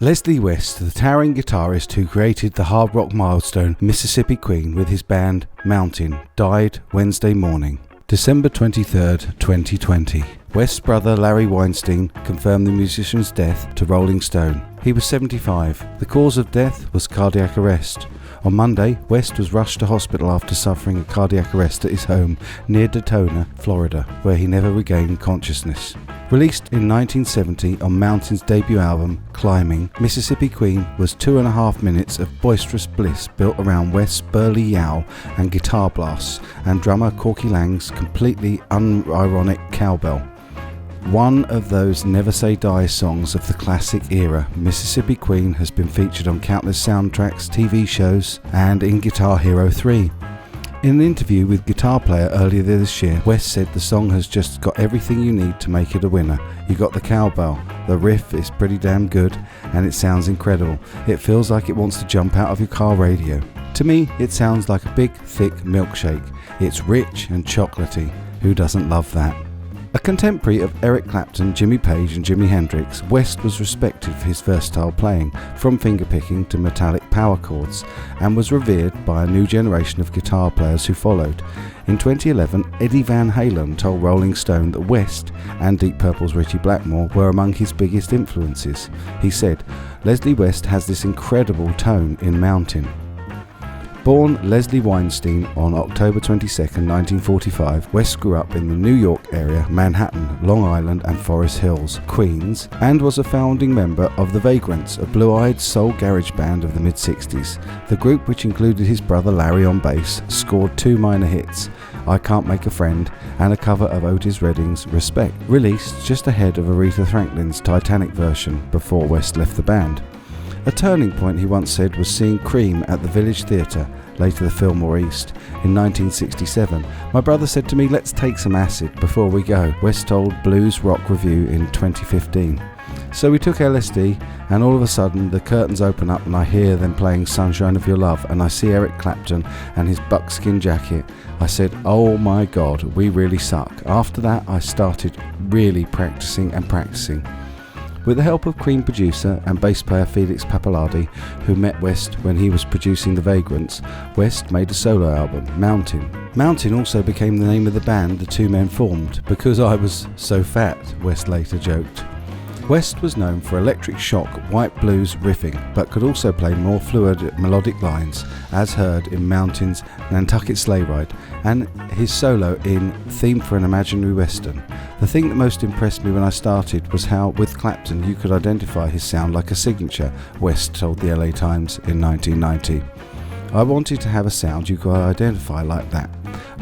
Leslie West, the towering guitarist who created the hard rock milestone Mississippi Queen with his band Mountain, died Wednesday morning, December 23rd, 2020. West's brother Larry Weinstein confirmed the musician's death to Rolling Stone. He was 75. The cause of death was cardiac arrest. On Monday, West was rushed to hospital after suffering a cardiac arrest at his home near Daytona, Florida, where he never regained consciousness. Released in 1970 on Mountain's debut album, Climbing, Mississippi Queen was 2.5 minutes of boisterous bliss built around West's burly yowl and guitar blasts and drummer Corky Lang's completely unironic cowbell. One of those Never Say Die songs of the classic era, Mississippi Queen has been featured on countless soundtracks, TV shows, and in Guitar Hero 3. In an interview with Guitar Player earlier this year, West said the song has just got everything you need to make it a winner. You got the cowbell, the riff is pretty damn good, and it sounds incredible. It feels like it wants to jump out of your car radio. To me, it sounds like a big, thick milkshake. It's rich and chocolatey. Who doesn't love that? A contemporary of Eric Clapton, Jimmy Page and Jimi Hendrix, West was respected for his versatile playing, from fingerpicking to metallic power chords, and was revered by a new generation of guitar players who followed. In 2011, Eddie Van Halen told Rolling Stone that West and Deep Purple's Ritchie Blackmore were among his biggest influences. He said, "Leslie West has this incredible tone in Mountain." Born Leslie Weinstein on October 22, 1945, West grew up in the New York area, Manhattan, Long Island and Forest Hills, Queens, and was a founding member of the Vagrants, a blue-eyed soul garage band of the mid-60s. The group, which included his brother Larry on bass, scored 2 minor hits, I Can't Make a Friend and a cover of Otis Redding's Respect, released just ahead of Aretha Franklin's Titanic version before West left the band. A turning point, he once said, was seeing Cream at the Village Theatre, later the Fillmore East, in 1967. My brother said to me, "Let's take some acid before we go," West told Blues Rock Review in 2015. So we took LSD, and all of a sudden the curtains open up and I hear them playing Sunshine of Your Love, and I see Eric Clapton and his buckskin jacket. I said, "Oh my God, we really suck." After that I started really practicing. With the help of Cream producer and bass player Felix Pappalardi, who met West when he was producing The Vagrants, West made a solo album, Mountain. Mountain also became the name of the band the two men formed, because I was so fat, West later joked. West was known for electric shock white blues riffing, but could also play more fluid melodic lines, as heard in Mountain's Nantucket Sleigh Ride, and his solo in Theme for an Imaginary Western. The thing that most impressed me when I started was how, with Clapton, you could identify his sound like a signature, West told the LA Times in 1990. I wanted to have a sound you could identify like that.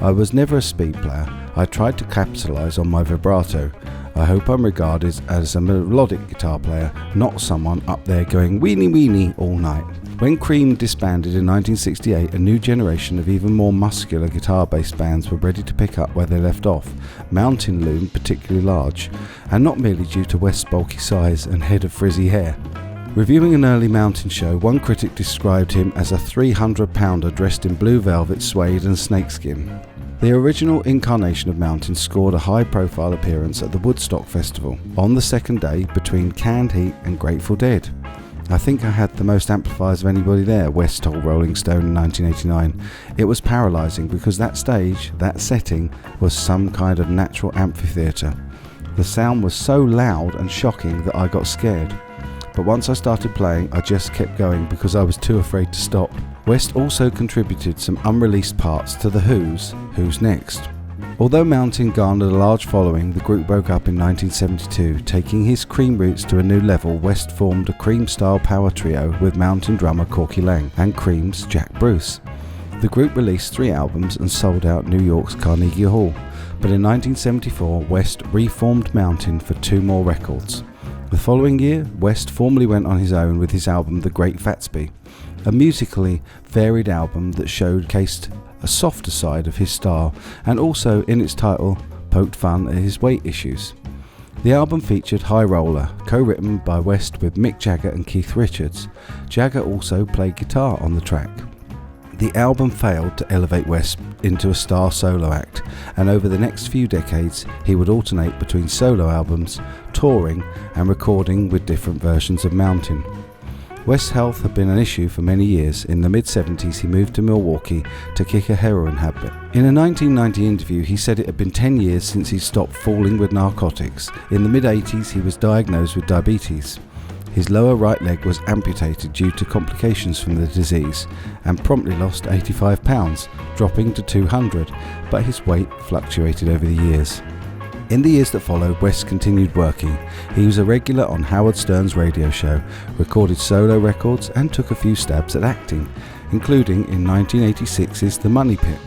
I was never a speed player. I tried to capitalise on my vibrato. I hope I'm regarded as a melodic guitar player, not someone up there going weenie weenie all night. When Cream disbanded in 1968, a new generation of even more muscular guitar-based bands were ready to pick up where they left off. Mountain loomed particularly large, and not merely due to West's bulky size and head of frizzy hair. Reviewing an early Mountain show, one critic described him as a 300-pounder dressed in blue velvet, suede and snakeskin. The original incarnation of Mountain scored a high-profile appearance at the Woodstock Festival on the second day between Canned Heat and Grateful Dead. "I think I had the most amplifiers of anybody there," West told Rolling Stone in 1989. "It was paralysing because that stage, that setting, was some kind of natural amphitheatre. The sound was so loud and shocking that I got scared. But once I started playing, I just kept going because I was too afraid to stop." West also contributed some unreleased parts to The Who's Who's Next. Although Mountain garnered a large following, the group broke up in 1972. Taking his Cream roots to a new level, West formed a Cream-style power trio with Mountain drummer Corky Lang and Cream's Jack Bruce. The group released 3 albums and sold out New York's Carnegie Hall. But in 1974, West reformed Mountain for 2 more records. The following year, West formally went on his own with his album The Great Fatsby, a musically varied album that showcased a softer side of his style and also, in its title, poked fun at his weight issues. The album featured High Roller, co-written by West with Mick Jagger and Keith Richards. Jagger also played guitar on the track. The album failed to elevate West into a star solo act, and over the next few decades he would alternate between solo albums, touring and recording with different versions of Mountain. West's health had been an issue for many years. In the mid-70s, he moved to Milwaukee to kick a heroin habit. In a 1990 interview, he said it had been 10 years since he stopped falling with narcotics. In the mid-80s, he was diagnosed with diabetes. His lower right leg was amputated due to complications from the disease and promptly lost 85 pounds, dropping to 200, but his weight fluctuated over the years. In the years that followed, West continued working. He was a regular on Howard Stern's radio show, recorded solo records and took a few stabs at acting, including in 1986's The Money Pit.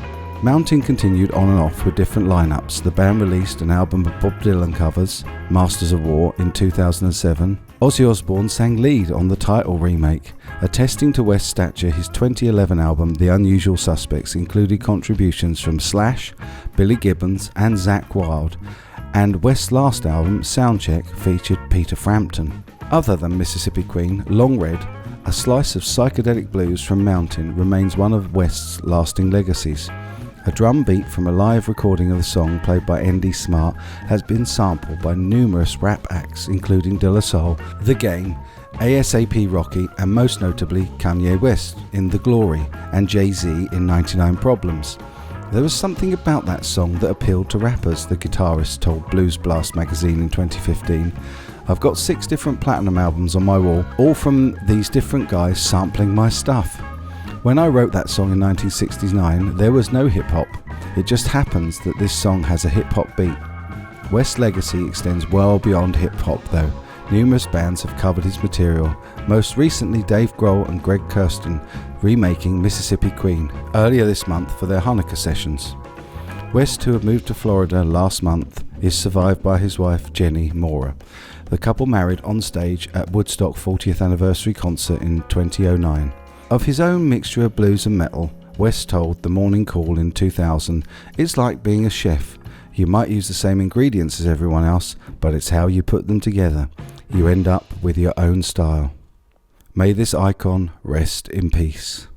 Mountain continued on and off with different lineups. The band released an album of Bob Dylan covers, Masters of War, in 2007. Ozzy Osbourne sang lead on the title remake. Attesting to West's stature, his 2011 album, The Unusual Suspects, included contributions from Slash, Billy Gibbons and Zakk Wylde, and West's last album, Soundcheck, featured Peter Frampton. Other than Mississippi Queen, Long Red, a slice of psychedelic blues from Mountain, remains one of West's lasting legacies. A drum beat from a live recording of the song played by Andy Smart has been sampled by numerous rap acts including De La Soul, The Game, ASAP Rocky and most notably Kanye West in The Glory and Jay-Z in 99 Problems. There was something about that song that appealed to rappers, the guitarist told Blues Blast magazine in 2015. I've got 6 different platinum albums on my wall, all from these different guys sampling my stuff. When I wrote that song in 1969, there was no hip-hop. It just happens that this song has a hip-hop beat. West's legacy extends well beyond hip-hop though. Numerous bands have covered his material, most recently Dave Grohl and Greg Kurstin remaking Mississippi Queen earlier this month for their Hanukkah sessions. West, who had moved to Florida last month, is survived by his wife Jenny Mora. The couple married on stage at Woodstock 40th anniversary concert in 2009. Of his own mixture of blues and metal, West told The Morning Call in 2000, "It's like being a chef. You might use the same ingredients as everyone else, but it's how you put them together. You end up with your own style." May this icon rest in peace.